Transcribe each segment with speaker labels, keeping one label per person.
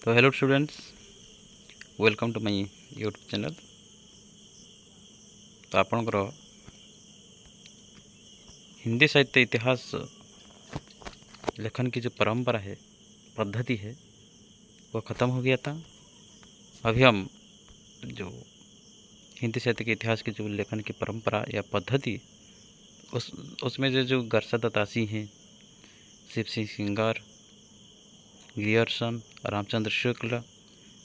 Speaker 1: तो hello students, welcome to my YouTube channel. तो आपणकर हिंदी साहित्य इतिहास लेखन की जो परंपरा है, पद्धति है, वो ख़त्म हो गया था। अभी हम जो हिंदी साहित्य के इतिहास की जो लेखन की परंपरा या पद्धति, उसमें जो गर्षा दत्तासी हैं, शिव सिंह सिंगार, ग्रियर्सन, रामचंद्र शुक्ल,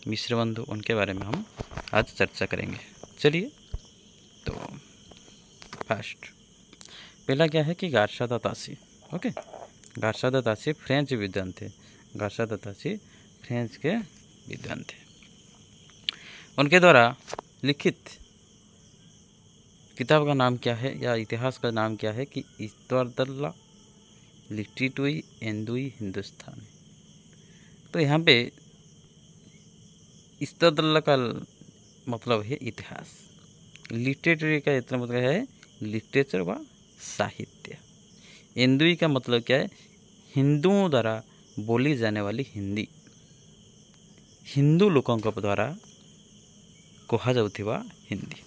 Speaker 1: मिश्र बंधु, उनके बारे में हम आज चर्चा करेंगे। चलिए, तो फर्स्ट पहला क्या है कि गर्षा दत्तासी। ओके, गर्षा दत्तासी फ्रेंच विद्वान थे। गर्षा दत्तासी फ्रेंच के विद्वान थे। उनके द्वारा लिखित किताब का नाम क्या है या इतिहास का नाम क्या है कि इस्तवादल्ला लिटिटुई एंदुई हिंदुस्तानी। तो यहाँ पे इस्तवादल्ला का मतलब है इतिहास, लिटरेचर का इतना मतलब है लिटरेचर व साहित्य। एंदुई का मतलब क्या है? हिंदुओं द्वारा बोली जाने वाली हिंदी, हिंदू लोगों द्वारा कहा जाउथिबा हिंदी।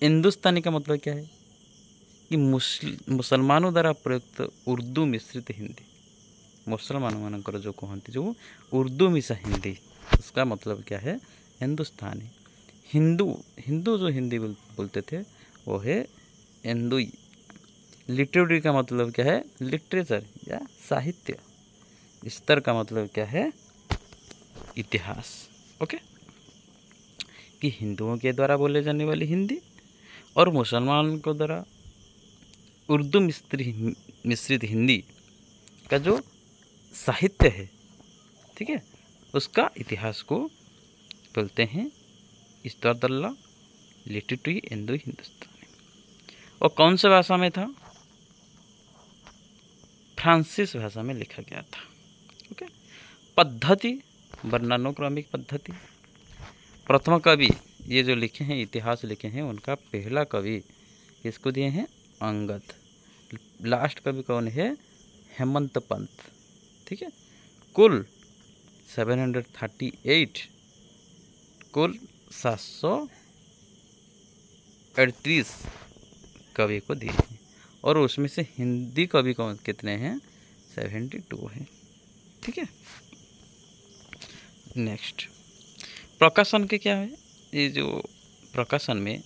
Speaker 1: हिंदुस्तानी का मतलब क्या है कि मुसलमानों द्वारा प्रयुक्त उर्दू मिश्रित हिंदी। मुसलमान मानकर जो कहते जो उर्दू मिसा हिंदी, उसका मतलब क्या है? हिंदुस्तानी। हिंदू जो हिंदी बोलते थे वो है एंदुई। लिटरेचर का मतलब क्या है? लिटरेचर या साहित्य। स्तर का मतलब क्या है? इतिहास। ओके, कि हिंदुओं के द्वारा बोले जाने वाली हिंदी और मुसलमान को द्वारा उर्दू मिश्रित हिंदी का जो साहित्य है, ठीक है, उसका इतिहास को बोलते हैं इस्तवादल्ला लिटिटुई एंदुई हिंदुस्तानी। और कौन सी भाषा में था? फ्रांसीस भाषा में लिखा गया था। ओके, पद्धति वर्णानुक्रमिक पद्धति। प्रथम कवि ये जो लिखे हैं, इतिहास लिखे हैं, उनका पहला कवि किसको दिए हैं? अंगद। लास्ट कवि कौन है? हेमंत पंत। ठीक है, कुल 738, कुल 738 कवि को दिए हैं, और उसमें से हिंदी कवि कौन कितने हैं? 72 हैं। ठीक है, नेक्स्ट प्रकाशन के क्या है? ये जो प्रकाशन में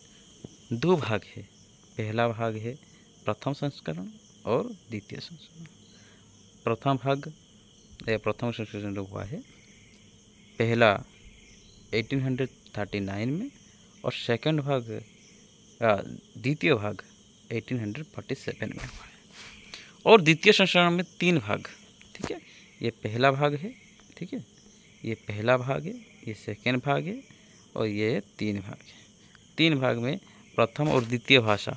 Speaker 1: दो भाग है। पहला भाग है प्रथम संस्करण और द्वितीय संस्करण। प्रथम भाग या प्रथम संस्करण हुआ है पहला 1839 में, और सेकंड भाग द्वितीय भाग 1847 में हुआ है। और द्वितीय संस्करण में 3 भाग। ठीक है, ये पहला भाग है, ठीक है, ये पहला भाग है, ये सेकेंड भाग है, और ये 3 भाग है। 3 भाग में प्रथम और द्वितीय भाषा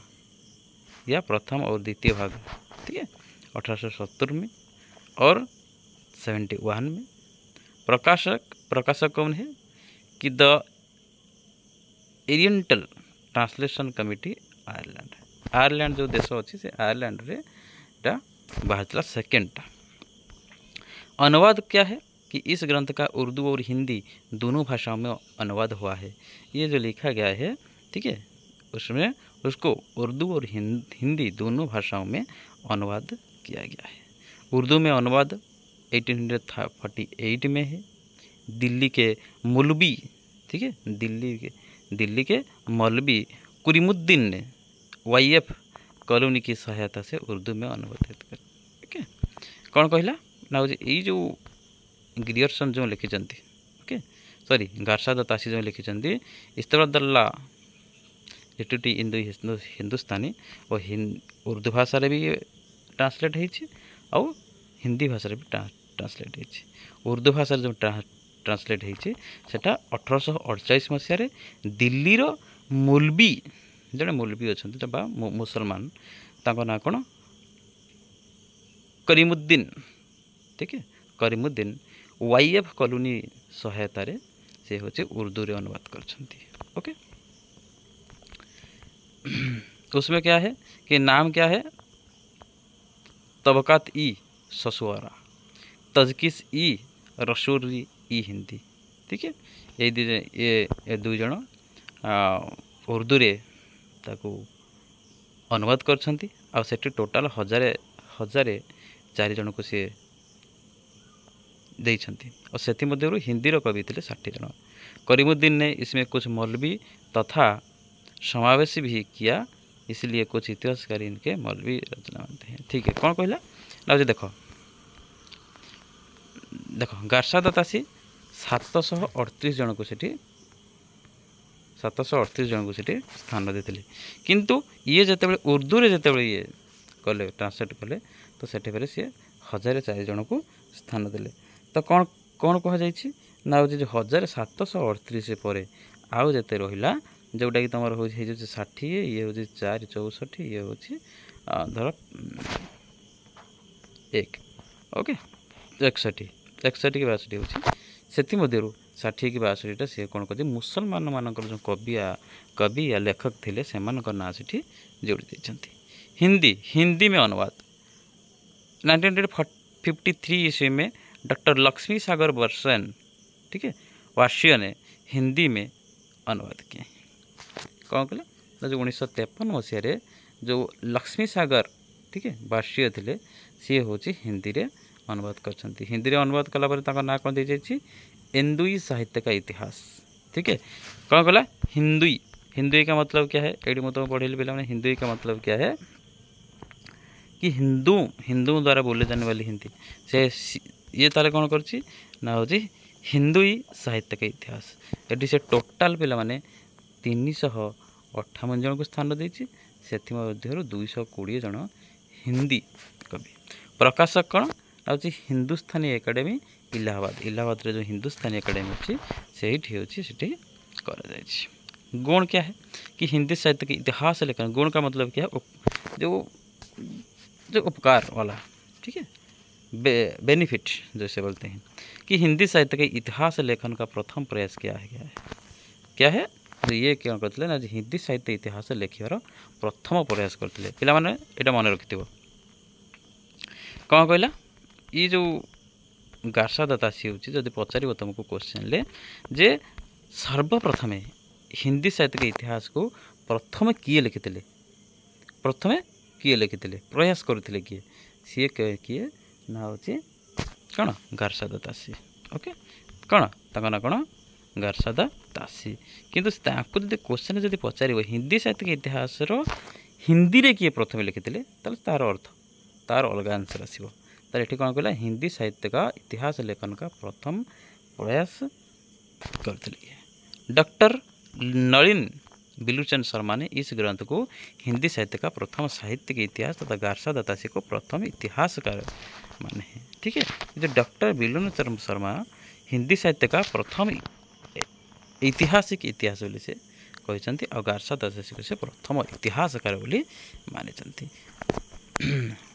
Speaker 1: या प्रथम और द्वितीय भाग, ठीक है, 1870 में और 71 में। प्रकाशक कौन है कि the oriental translation committee Ireland. Ireland जो देश अच्छी से आयरलैंड रे बाहर सेकेंड। अनुवाद क्या है कि इस ग्रंथ का उर्दू और हिंदी दोनों भाषाओं में अनुवाद हुआ है। ये जो लिखा गया है, ठीक है, उसमें उसको उर्दू और हिंदी दोनों भाषाओं में अनुवाद किया गया है। उर्दू में अनुवाद 1848 में है। दिल्ली के मौलवी, ठीक है, दिल्ली के मौलवी कुरीमुद्दीन ने YF कॉलोनी की सहायता से उर्दू में अनुवादित कर। ठीक है, कौन कहला ना ये जो ग्रियर्सन जो लिखिंट, ओके सॉरी गर्षा दत्तासी जो लिखिंट इस्तवादल्ला लिटिटुई एंदुई हिंदुस्तानी, और उर्दू भाषा भी ट्रांसलेट होती और हिंदी भाषा भी ट्रांसलेट होती। उर्दू भाषा जो ट्रांसलेट होती सेटा 1848 मसीह दिल्लीर मौलवी जड़े मौलवी अच्छा बा मुसलमान, ताको ना कौन? करीमुद्दीन। ठीक है, करीमुद्दीन YF कॉलोनी सहायता से होचे उर्दू रे अनुवाद करछंती। ओके, उसमें क्या है कि नाम क्या है? तबकात ई ससुआरा, तजकिस ई रसूरी ई हिंदी। ठीक है, ये दुई जन उर्दू रे ताकू अनुवाद करछंती आ सेठी टोटाल हजारे 4 जन को सी देइछंती और सेति मध्यरु हिंदी रो कवि थे 60 जन। करीमुद्दीन ने इसमें कुछ मौलवी तथा समावेशी भी किया, इसलिए कुछ इतिहासकारी इनके मौलवी रचना मानते हैं। ठीक है, कौन कहला ना देखो देखो गार्सा दासी 738 जन को सेठी 738 जन को सेठी स्थान देते, किंतु ये जते उर्दू रे जते ये कले ट्रांसलेट कले तो सेठी बेले सी 1004 जन को स्थान देले। तो कौन कौन कह जाइछि ना हो जो 1738 पर आउ जते रहिला जोटा कि तुम हो 60, ये हूँ 4 64, ये हूँ धर 1 ओके 61 61 कि 62 हूँ से मध्यरु 60 कि 62टा सी कौन कर मुसलमान मानकर जो कवि या लेखक थे से ना से जोड़ी देते। हिंदी में अनुवाद 1953 ईस्वी में डॉक्टर लक्ष्मी सागर वर्षन, ठीक है, वाष्य ने हिंदी में अनुवाद किए। कौन कहले जो 1953 मसीह जो लक्ष्मी सागर, ठीक है, वाष्य थे सी हूँ हिंदी रे अनुवाद करछंती। हिंदी रे अनुवाद कला पर ना कौन दी जाइए हिंदुई साहित्य का इतिहास। ठीक है, कौन कहला हिंदुई का मतलब क्या है, ये मतलब पढ़ेली पे हिंदुई का मतलब क्या है कि हिंदुओं द्वारा बोले जाने वाली हिंदी से ये ताले कौन करछि ना हो हिंदुई साहित्य का इतिहास। ये से टोटाल पे माने 358 जन को स्थान देछि, से 220 जन हिंदी कवि। प्रकाशक कौन ना हिंदुस्तानी एकेडमी इलाहाबाद रे जो हिंदुस्तानी एकेडमी अच्छी से गुण क्या है कि हिंदी साहित्य के इतिहास लेखन। गुण का मतलब क्या है जो उपकार वाला, ठीक है, बेनिफिट जैसे बोलते हैं कि हिंदी साहित्य के इतिहास लेखन का प्रथम प्रयास क्या है तो ये क्या करते ना हिंदी साहित्य इतिहास लेखार प्रथम प्रयास करते पिला माने एटा मन रखिथिबो। कौन कहला ये जो गार्सा दासी होची जदि पचार तुमको क्वेश्चन ले जे सर्वप्रथम हिंदी साहित्य के इतिहास को प्रथम किए लिखिते प्रयास करते किए सी किए ना हूँ कौन गार्सा दासी। ओके कौन ताका ना कौन गार्सा दासी। किंतु ताको जदि क्वेश्चन जदि पचार हिंदी साहित्य के इतिहास हिंदी रे किए प्रथम लिखिते तार अर्थ तार अलग आंसर आसो। तार ये कौन कहला हिंदी साहित्य का इतिहास लेखन का प्रथम प्रयास करते। डॉक्टर नलिन बिलुचंद शर्मा ने इस ग्रंथ को हिंदी साहित्य का प्रथम साहित्य के इतिहास तथा गार्सा दासी को प्रथम इतिहासकार माने हैं। ठीक है, जो डॉक्टर बिलुचंद शर्मा हिंदी साहित्य का प्रथम ऐतिहासिक इतिहास बोली से कहते और गार्सा दासी को से प्रथम इतिहासकार बोली मानी।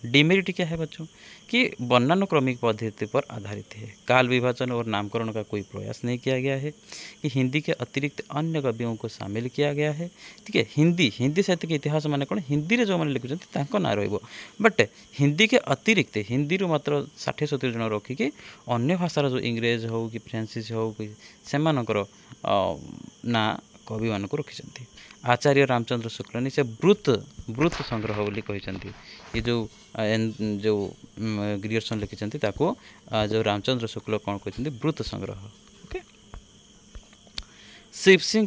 Speaker 1: डिमेरिट क्या है बच्चों कि वर्णानुक्रमिक पद्धति पर आधारित है। काल विभाजन और नामकरण का कोई प्रयास नहीं किया गया है कि हिंदी के अतिरिक्त अन्य कवियों को शामिल किया गया है। ठीक है, हिंदी साहित्य के इतिहास माने कौन हिंदी रे जो मैंने लिखुं ना रहिबो, बट हिंदी के अतिरिक्त हिंदी रू मात्र 60-70 जन रखिकी अन्य भाषार जो इंग्रेज हो कि फ्रांसीसी हो कि सेमानकर ना कवि मान को रखिंट। आचार्य रामचंद्र शुक्ल ने से ब्रुत संग्रह बोली कहते। ये जो ग्रियर्सन लिखिं ताको जो रामचंद्र शुक्ल कौन कहते ब्रुत संग्रह। ओके, शिव सिंह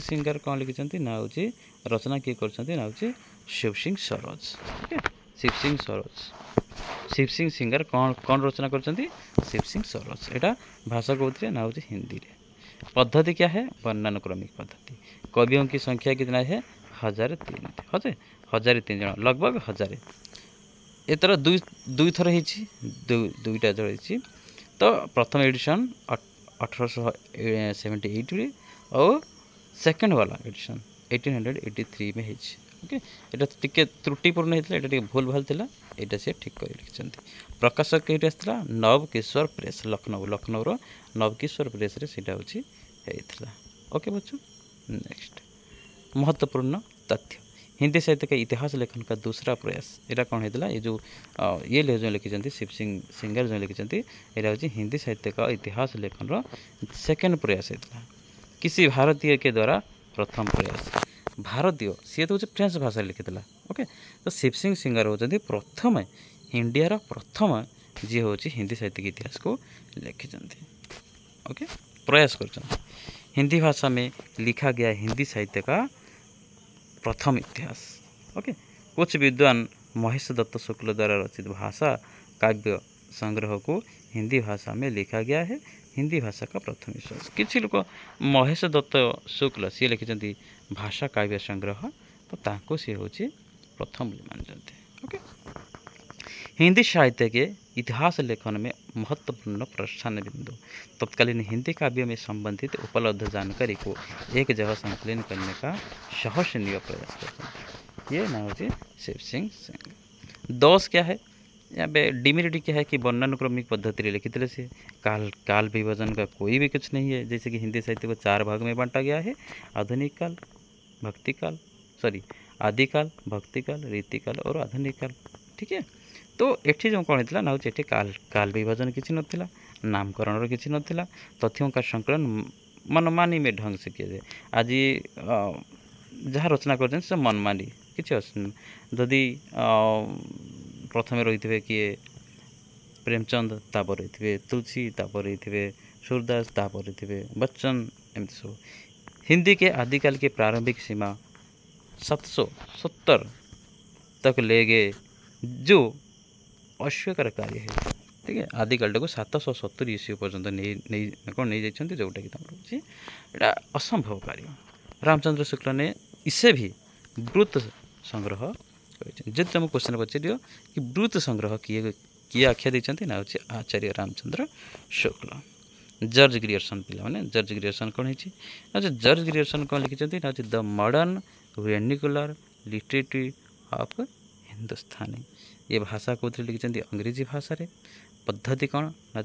Speaker 1: सेंगर कौन लिखिं ना हूँ रचना किए कर ना हूँ शिव सिंह सरोज। ठीक है, शिव सिंह सिंगर कौन रचना कर शिव सिंह सरोज। यहाँ भाषा कहते ना हूँ हिंदी रे। पद्धति क्या है वर्णानुक्रमिक पद्धति। कवियों की संख्या कितना है 1003 जन लगभग 1000। एतर दुई थर दुईटा जो तो प्रथम एडिशन 1878 और सेकेंड वाला एडिशन 1883 में होती। ओके, ये टिके त्रुटिपूर्ण होता है, भूल भाल था, यहाँ से ठीक कर लिखिं। प्रकाशक कहीं आसला नवकिशोर प्रेस लखनऊ नवकिशोर प्रेस रे सीटा होता। ओके बच्चों, नेक्स्ट महत्वपूर्ण तथ्य हिंदी साहित्य का इतिहास लेखन का दूसरा प्रयास यहाँ कौन होता ये जो जो लिखिं शिव सिंह सिंगर जो लिखिं यहाँ हूँ हिंदी साहित्य का इतिहास लेखन सेकेंड प्रयास होता किसी भारतीय के द्वारा प्रथम प्रयास भारतीय सी तो हूँ फ्रेंच भाषा लिखी ओके तो शिव सिंह सिंगर होती प्रथम इंडिया प्रथम जी हूँ हिंदी साहित्य के इतिहास को लिखिं ओके प्रयास कर हिंदी भाषा में लिखा गया हिंदी साहित्य का प्रथम इतिहास ओके कुछ विद्वान महेश दत्त शुक्ल द्वारा रचित भाषा काव्य संग्रह को हिंदी भाषा में लिखा गया है हिंदी भाषा का प्रथम इतिहास किसी लोग महेश दत्त शुक्ल सी लिखिं भाषा काव्य संग्रह तो ताको सी हूँ प्रथम मानते ओके हिंदी साहित्य के इतिहास लेखन में महत्वपूर्ण प्रस्थान बिंदु तत्कालीन हिंदी काव्य में संबंधित उपलब्ध जानकारी को एक जगह संकलन करने का साहसनीय प्रयास करते हैं ये नाम होती शिव सिंह सिंह दोष क्या है यहाँ पे डिमेरिटी क्या है कि वर्णानुक्रमिक पद्धति लिखित से काल विभाजन का कोई भी कुछ नहीं है जैसे कि हिंदी साहित्य को 4 भाग में बांटा गया है आधुनिक काल भक्तिकाल आदिकाल भक्तिकाल रीतिकाल और आधुनिक काल ठीक है तो एठी जो कौन होता ना ये काल विभाजन किसी नाला नामकरण किसी नाला तथ्यों का संकलन मनमानी में ढंग से किए जाए आज जहाँ रचना कर मनमानी किसी जदि प्रथम रही थे किए प्रेमचंद तापर रही तुलसी तापर रही सूरदास तापर रही बच्चन एमती सब हिंदी के आदिकाल की प्रारंभिक सीमा 770 तक ले गए जो अस्वीकार कार्य है ठीक है आदिकाल को 770 ईस्वी पर्यंत नहीं कौन नहीं जाइए जोटा कि यहाँ असंभव कार्य रामचंद्र शुक्ल ने इसे भी ब्रूत संग्रह जब तुम क्वेश्चन पचार कि ब्रूत संग्रह किए आख्या देते ना हूँ आचार्य रामचंद्र शुक्ल जॉर्ज ग्रियर्सन पिला माने जॉर्ज ग्रियर्सन कौन है जॉर्ज ग्रियर्सन कौन लिखिं ना the modern vernacular literature of Hindustani ये भाषा कौन लिखिं अंग्रेजी भाषा रे पद्धति कौन ना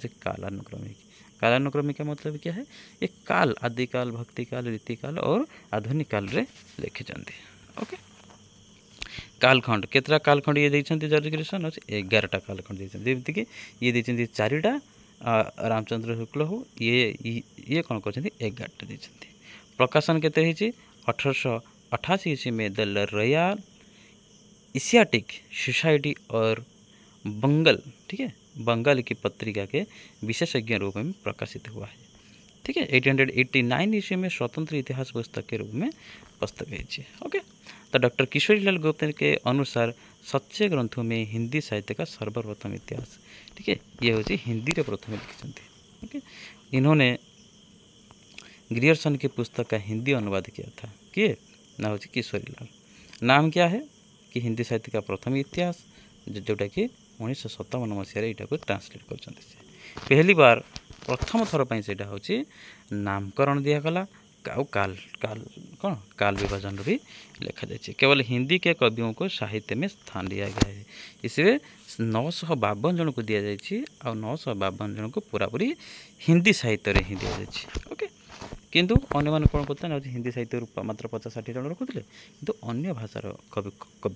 Speaker 1: कालानुक्रमिक मतलब क्या है ये काल आदिकाल भक्तिकाल रीतिकाल और आधुनिक काल रे लिखिं ओके कालखंड केतरा कालखंड ये देते जॉर्ज ग्रियर्सन अच्छे 11टा कालखंड देते जमीक कि ये देते 4टा रामचंद्र शुक्ल हो ये कौन कर 11टा देते प्रकाशन केते 1888 ईस्वी में द रॉयल एशियाटिक सोसाइटी और बंगाल ठीक है बंगाल की पत्रिका के विशेषज्ञ रूप में प्रकाशित हुआ है ठीक है 1889 ईस्वी में स्वतंत्र इतिहास पुस्तक के रूप में पुस्तक है ओके तो डॉक्टर किशोरीलाल गुप्ता के अनुसार सच्चे ग्रंथों में हिंदी साहित्य का सर्वप्रथम इतिहास ठीक है ये हूँ हिंदी रे प्रथम लिखिं ओके इन्होंने ग्रियर्सन की पुस्तक का हिंदी अनुवाद किया था किए ना हूँ किशोरीलाल नाम क्या है कि हिंदी साहित्य का प्रथम इतिहास जोटा कि 1957 मसीह को ट्रांसलेट कर पहली बार प्रथम थर पर से हूँ नामकरण दिगला काल काल कौन काल विभाजन भी लिखा जाए केवल हिंदी के कवियों को साहित्य में स्थान दिया गया है इसलिए 952 जन को दि जाए और 952 जन को पूरापूरी हिंदी साहित्य रे ही दि जाए ओके किंतु अन्य मान कौन करते हैं हिंदी साहित्य मात्र 50-60 जन रखुले किंतु अन्य भाषार कवि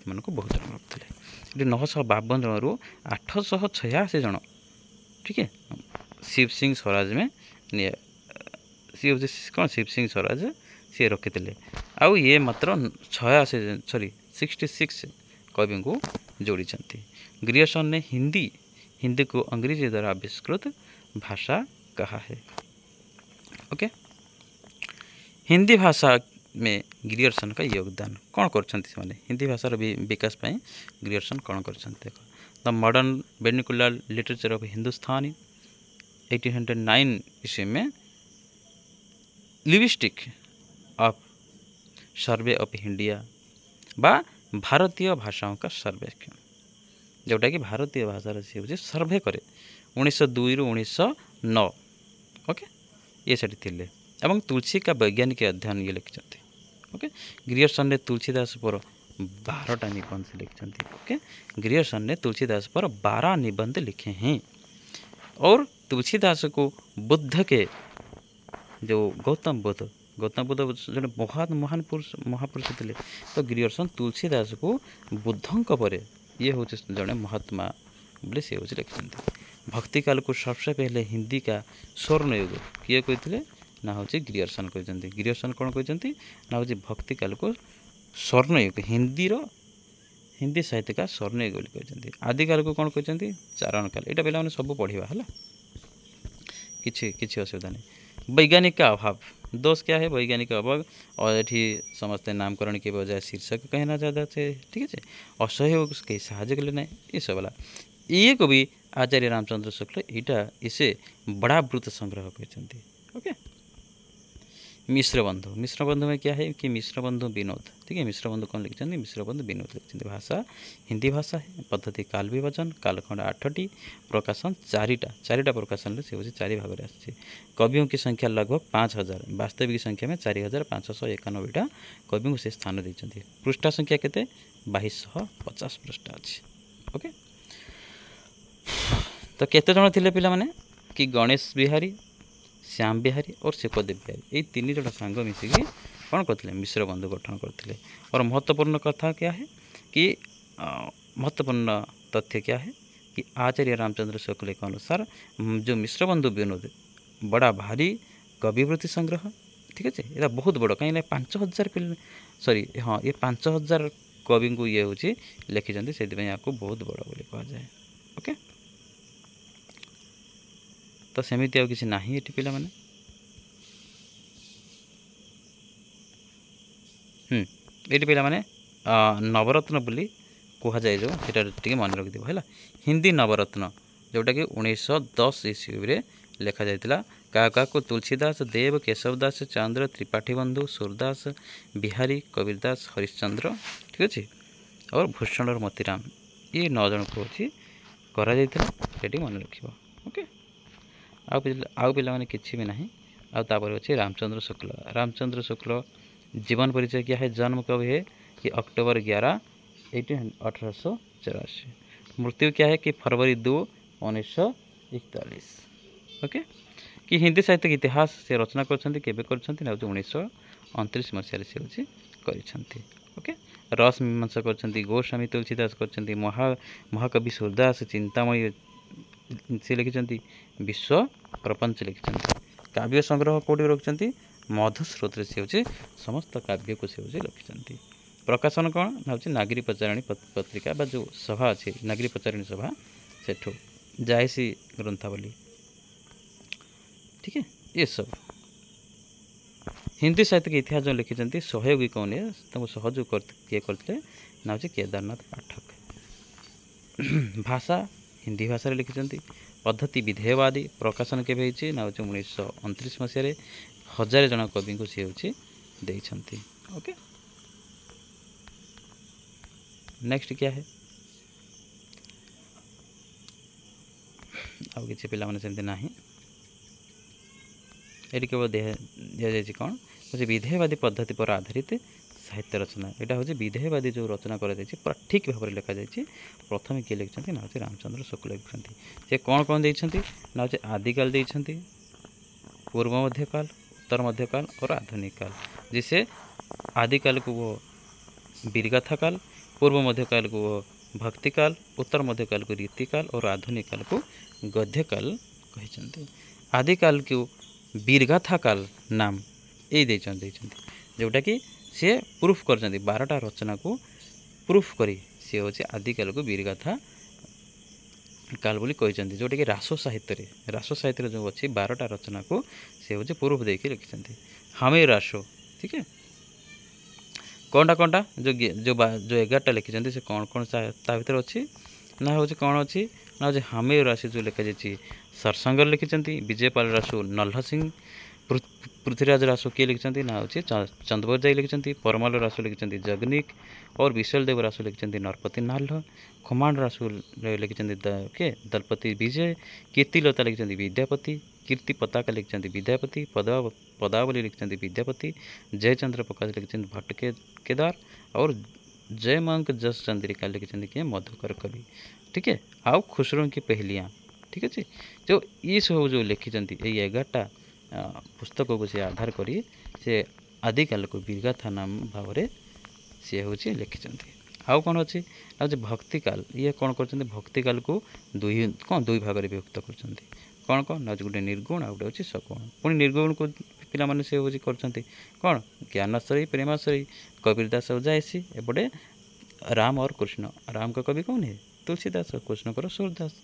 Speaker 1: मान को बहुत जन रखुले 952 जन रु 886 जन ठीक है शिव सिंह स्वराज में सी हूँ कौन शिव सिंह स्वराज सी रखी थे आउ ये मात्र 66 कवि को जोड़ी ग्रियर्सन ने हिंदी को अंग्रेजी द्वारा आविष्कृत भाषा कहा है ओके हिंदी भाषा में ग्रियर्सन का योगदान कौन कर हिंदी भाषार विकास पाई ग्रियर्सन कौन कर the modern vernacular literature of Hindustani 1809 ईस्वी में linguistic of survey of India बा भारतीय भाषाओं का सर्वेक्षण जोटा कि भारतीय भाषा सी हूँ सर्वे करे 1902 रु 1909 ओके ये सठी थिले एवं तुलसी का वैज्ञानिक अध्ययन ये लिखिं ओके ग्रियर्सन ने तुलसीदास पर 12टा निबंध लिखिं ओके ग्रियर्सन ने तुलसीदास पर 12 निबंध लिखे हैं और तुलसीदास को बुद्ध के जो गौतम बुद्ध गौतम बुद्ध जड़े बहुत महान पुरुष महापुरुष थे। तो ग्रियर्सन तुलसीदास को बुद्धों पर ये हूँ जड़े महात्मा बोले सी हूँ लिखिं। भक्ति काल को सबसे पहले हिंदी का स्वर्ण युग किए कहते ना हूँ ग्रियर्सन कहते। ग्रियर्सन कौन कहते ना हूँ भक्ति काल को स्वर्ण युग हिंदी साहित्य का स्वर्ण युग कहते। आदिकाल को कौन कहते चारण काल। यहाँ पे मैंने सब पढ़ा है किसी असुविधा नहीं। वैज्ञानिक का अभाव दोष क्या है वैज्ञानिक अभाव और ये समस्ते नामकरण के बजाय शीर्षक कहना चाहता है। ठीक है असहयोग कहीं साहय कले ना ये सब वाला ये को भी आचार्य रामचंद्र शुक्ल यहाँ इसे बड़ा वृत्त संग्रह कहते। ओके मिश्र बंधु में क्या है कि मिश्र बंधु विनोद। ठीक है मिश्र बंधु कौन लिखते मिश्र बंधु विनोद लिखते। भाषा हिंदी भाषा है। पद्धति काल विभाजन कालखंड 8टी प्रकाशन 4टा प्रकाशन से हूँ 4 भाग में आसी। कवियों की संख्या लगभग 5000 वास्तविक संख्या में 4591टा कवियों से स्थान देते। पृष्ठा संख्या केते 2250 पृष्ठा अच्छी। ओके तो केते जण थिले पिला माने कि गणेश बिहारी श्याम बिहारी और शेखदेव बिहारी ये 3 जण सांग मिसिकी कौन करते मिश्र बंधु गठन करते। और महत्वपूर्ण कथा क्या है कि महत्वपूर्ण तथ्य क्या है कि आचार्य रामचंद्र शुक्ल के अनुसार जो मिश्र बंधु विनोद बड़ा भारी कविवृत्ति संग्रह। ठीक है ये बहुत बड़ कहीं 5000 सॉरी हाँ ये 5000 कवि को ये हूँ लिखिं से बहुत बड़ बोली कह जाए। ओके तो सेमती आ किसी ना ये पिला माने ये पिला माने नवरत्न बोली कह जाए जो सीटा मन रखिदेव है। हिंदी नवरत्न जोटा कि 1910 ईस्वी लिखा जाता क्या को तुलसीदास देव केशवदास चंद्र त्रिपाठी बंधु सूरदास बिहारी कबीरदास हरिश्चंद्र ठीक अच्छे और भूषण और मोतीराम ये 9 जन को करा मन रख। ओके आउ पिला माने किसी भी नहीं। आपर अच्छे रामचंद्र शुक्ल जीवन परिचय क्या है जन्म कब है कि अक्टोबर 11 1884। मृत्यु क्या है कि फरवरी 2 1941। ओके कि हिंदी साहित्य के इतिहास से रचना कर 1929 मसीह से हूँ कर। ओके रस मीमांसा कर गोस्वामी तुलसीदास कर महाकवि सूरदास चिंतामणि से लिखिं विश्व प्रपंच लिखिं। काव्य संग्रह कौटी रखिंट मधुस्रोत से हूँ समस्त काव्य को से हूँ लिखिं। प्रकाशन कौन ना हूँ नागरी पचारिणी पत्रिका बा जो सभा अच्छी नागरी पचारिणी सभा सेठू जायसी ग्रंथावली। ठीक है ये सब हिंदी साहित्य के इतिहास जो लिखिं सहयोगी कौन है सहयोग किए करते ना हूँ केदारनाथ पाठक। भाषा हिंदी भाषा लिखिं। पद्धति विधेयवादी प्रकाशन के ना हूँ 1929 मसीह 1000 जन कवि को सी हूँ देइछंती। ओके नेक्स्ट क्या है आउ किसी पिला सेमती ना ये केवल दि जाए कौन हूँ विधेयवादी पद्धति पर आधारित साहित्य रचना। यहाँ हूँ विधेयवादी जो रचना कर ठीक भाव में लिखा जाए। प्रथम किए लिखिं ना हूँ रामचंद्र शुक्ल लिखिं। से कौन कौन देते ना हूँ आदिकाल देते पूर्व मध्यकाल उत्तर मध्यकाल और आधुनिक काल जिसे आदिकाल को वो वीरगाथा काल पूर्व मध्यकाल को वो भक्ति काल उत्तर मध्यकाल को रीतिकाल और आधुनिक काल को गद्यकाल कहते। आदिकाल को वीरगाथा काल नाम ये देते जोटा कि सी प्रूफ कर 12टा रचना को प्रूफ करी सी हूँ आदिकाल को वीरगाथा काल बोली कहते जोटा कि रासो साहित्य जो अच्छी 12टा रचना को सी हूँ प्रूफ देके लिखिं हमें रासो। ठीक है कौनटा कौनटा जो 11टा लिखिं से कौन कौन ता भर अच्छी ना हूँ कौन अच्छी ना हूँ हमें राशि जो लिखा जाए सरसंगर लिखिं विजयपाल रासो नल्हा सिंह पृथ्वीराज रासो किए लिखिं ना हूँ चंदबरजाई लिखिं परमाल रासो लिखिं जगनिक और विशल देव रासो लिखिं नरपति नाल्ह खमाण रासो लिखिं के दलपति विजय कीर्तिलता लिखिं विद्यापति कीर्ति पताका लिखिं विद्यापति पदावली लिखिं विद्यापति जयचंद्र प्रकाश लिखिं भट्ट केदार और जयमंक जस चंद्रिका लिखिं कि मधुकर कवि। ठीक है आउ खुसरो की पहलियाँ। ठीक अच्छे जो ये सब जो लिखिं 11टा पुस्तक को सी आधार करी से आदिकाल को वीरगाथा नाम भाव सी हूँ लिखिं आउ कौन अच्छी ना भक्तिकाल ये कौन कर भक्तिकाल को दुई भाग में विभक्त कर कौन कौन ना गोटे निर्गुण आ गोटे सगुण पुणी निर्गुण को पिला से हूँ कौन ज्ञानश्रयी प्रेमाश्रयी कबीरदास जायसी एपटे राम और कृष्ण राम का कवि कौन है तुलसीदास कृष्ण को सूरदास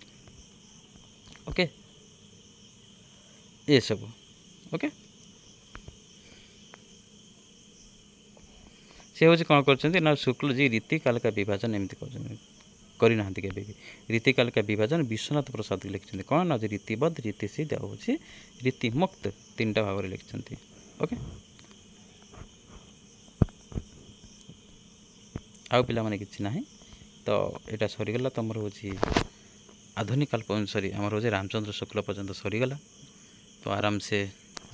Speaker 1: ओके ये सब ओके से हूँ कौन कर शुक्ल जी रीतिकाल का विभाजन एमती करना के रीतिकाल का विभाजन विश्वनाथ प्रसाद लिखिं कौन ना रीतिबद्ध रीतिसिद्ध हूँ रीतिमुक्त 3टा भाव में लिखिं ओके आउ पिला माने किछि नाही तो एटा सरीगला तुमर हूँ आधुनिक काल सॉरी आमर हूँ रामचंद्र शुक्ल पर्यंत सरीगला तो आराम से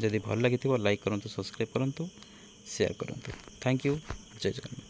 Speaker 1: जदि भल लगी लाइक करूँ सब्सक्राइब करूँ शेयर करूँ थैंक यू जय जगन्नाथ।